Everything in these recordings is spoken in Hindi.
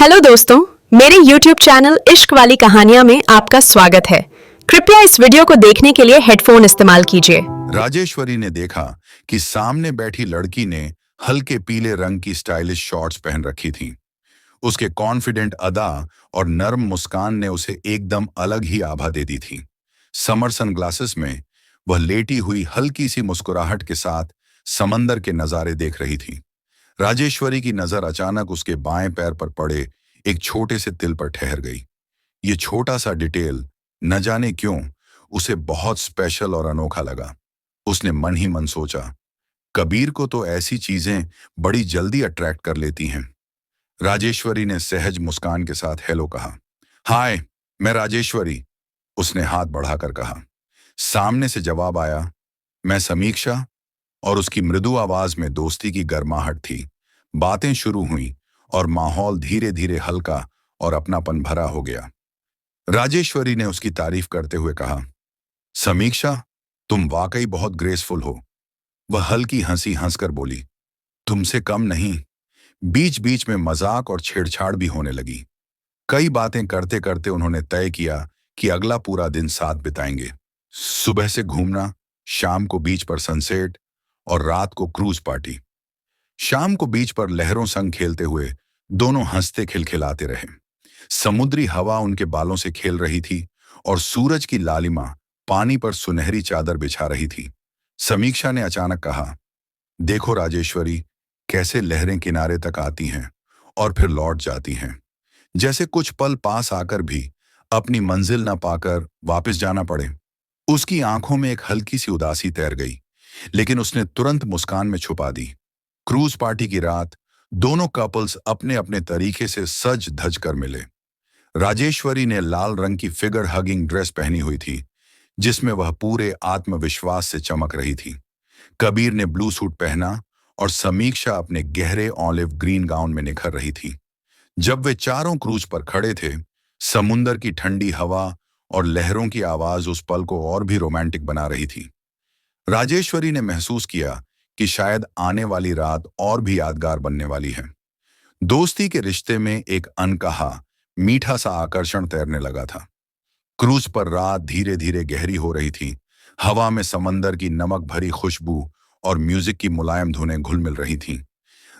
हेलो दोस्तों, मेरे YouTube चैनल इश्क वाली कहानियां में आपका स्वागत है। कृपया इस वीडियो को देखने के लिए हेडफोन इस्तेमाल कीजिए। राजेश्वरी ने देखा कि सामने बैठी लड़की ने हल्के पीले रंग की स्टाइलिश शॉर्ट्स पहन रखी थी। उसके कॉन्फिडेंट अदा और नर्म मुस्कान ने उसे एकदम अलग ही आभा दे दी थी। समर सनग्लासेस में वह लेटी हुई हल्की सी मुस्कुराहट के साथ समंदर के नजारे देख रही थी। राजेश्वरी की नजर अचानक उसके बाएं पैर पर पड़े एक छोटे से तिल पर ठहर गई। ये छोटा सा डिटेल न जाने क्यों उसे बहुत स्पेशल और अनोखा लगा। उसने मन ही मन सोचा, कबीर को तो ऐसी चीजें बड़ी जल्दी अट्रैक्ट कर लेती हैं। राजेश्वरी ने सहज मुस्कान के साथ हेलो कहा। हाय, मैं राजेश्वरी, उसने हाथ बढ़ाकर कहा। सामने से जवाब आया, मैं समीक्षा, और उसकी मृदु आवाज में दोस्ती की गर्माहट थी। बातें शुरू हुई और माहौल धीरे धीरे हल्का और अपनापन भरा हो गया। राजेश्वरी ने उसकी तारीफ करते हुए कहा, समीक्षा, तुम वाकई बहुत ग्रेसफुल हो। वह हल्की हंसी हंसकर बोली, तुमसे कम नहीं। बीच बीच में मजाक और छेड़छाड़ भी होने लगी। कई बातें करते करते उन्होंने तय किया कि अगला पूरा दिन साथ बिताएंगे। सुबह से घूमना, शाम को बीच पर सनसेट और रात को क्रूज पार्टी। शाम को बीच पर लहरों संग खेलते हुए दोनों हंसते खिलखिलाते रहे। समुद्री हवा उनके बालों से खेल रही थी और सूरज की लालिमा पानी पर सुनहरी चादर बिछा रही थी। समीक्षा ने अचानक कहा, देखो राजेश्वरी, कैसे लहरें किनारे तक आती हैं और फिर लौट जाती हैं, जैसे कुछ पल पास आकर भी अपनी मंजिल न पाकर वापस जाना पड़े। उसकी आंखों में एक हल्की सी उदासी तैर गई, लेकिन उसने तुरंत मुस्कान में छुपा दी। क्रूज पार्टी की रात दोनों कपल्स अपने अपने तरीके से सज धज कर मिले। राजेश्वरी ने लाल रंग की फिगर हगिंग ड्रेस पहनी हुई थी, जिसमें वह पूरे आत्मविश्वास से चमक रही थी। कबीर ने ब्लू सूट पहना और समीक्षा अपने गहरे ऑलिव ग्रीन गाउन में निखर रही थी। जब वे चारों क्रूज पर खड़े थे, समुंदर की ठंडी हवा और लहरों की आवाज उस पल को और भी रोमांटिक बना रही थी। राजेश्वरी ने महसूस किया कि शायद आने वाली रात और भी यादगार बनने वाली है। दोस्ती के रिश्ते में एक अनकहा मीठा सा आकर्षण तैरने लगा था। क्रूज पर रात धीरे धीरे गहरी हो रही थी। हवा में समंदर की नमक भरी खुशबू और म्यूजिक की मुलायम धुनें घुल मिल रही थीं।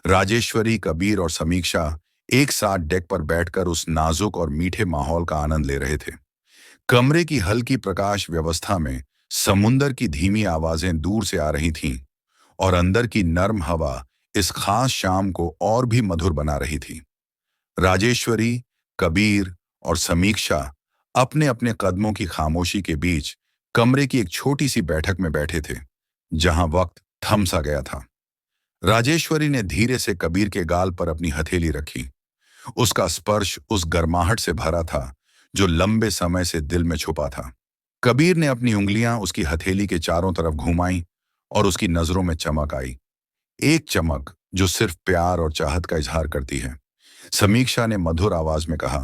राजेश्वरी, कबीर और समीक्षा एक साथ डेक पर बैठकर उस नाजुक और मीठे माहौल का आनंद ले रहे थे। कमरे की हल्की प्रकाश व्यवस्था में समुंदर की धीमी आवाजें दूर से आ रही थीं और अंदर की नर्म हवा इस खास शाम को और भी मधुर बना रही थी। राजेश्वरी, कबीर और समीक्षा अपने अपने कदमों की खामोशी के बीच कमरे की एक छोटी सी बैठक में बैठे थे, जहां वक्त थम सा गया था। राजेश्वरी ने धीरे से कबीर के गाल पर अपनी हथेली रखी। उसका स्पर्श उस गर्माहट से भरा था जो लंबे समय से दिल में छुपा था। कबीर ने अपनी उंगलियां उसकी हथेली के चारों तरफ घुमाई और उसकी नजरों में चमक आई, एक चमक जो सिर्फ प्यार और चाहत का इजहार करती है। समीक्षा ने मधुर आवाज में कहा,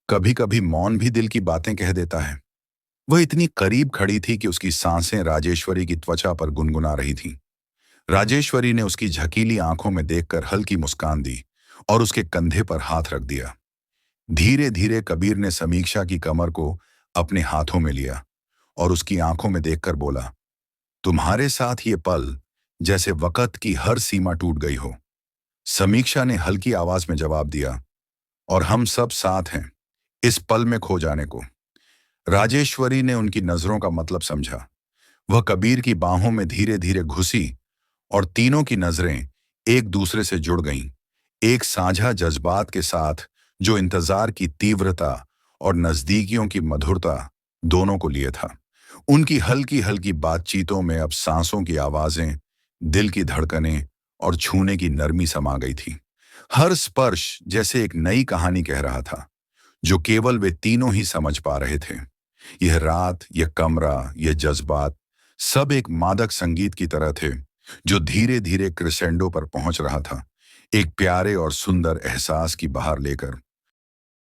कभी कभी मौन भी दिल की बातें कह देता है। वह इतनी करीब खड़ी थी कि उसकी सांसें राजेश्वरी की त्वचा पर गुनगुना रही थीं। राजेश्वरी ने उसकी झकीली आंखों में देखकर हल्की मुस्कान दी और उसके कंधे पर हाथ रख दिया। धीरे धीरे कबीर ने समीक्षा की कमर को अपने हाथों में लिया और उसकी आंखों में देखकर बोला, तुम्हारे साथ ये पल जैसे वक़्त की हर सीमा टूट गई हो। समीक्षा ने हल्की आवाज में जवाब दिया, और हम सब साथ हैं इस पल में खो जाने को। राजेश्वरी ने उनकी नजरों का मतलब समझा। वह कबीर की बाहों में धीरे धीरे घुसी और तीनों की नजरें एक दूसरे से जुड़ गईं, एक साझा जज्बात के साथ जो इंतजार की तीव्रता और नजदीकियों की मधुरता दोनों को लिए था। उनकी हल्की हल्की बातचीतों में अब सांसों की आवाजें, दिल की धड़कनें और छूने की नरमी समा गई थी। हर स्पर्श जैसे एक नई कहानी कह रहा था, जो केवल वे तीनों ही समझ पा रहे थे। यह रात, यह कमरा, यह जज्बात सब एक मादक संगीत की तरह थे, जो धीरे धीरे क्रिसेंडो पर पहुंच रहा था, एक प्यारे और सुंदर एहसास की बहार लेकर।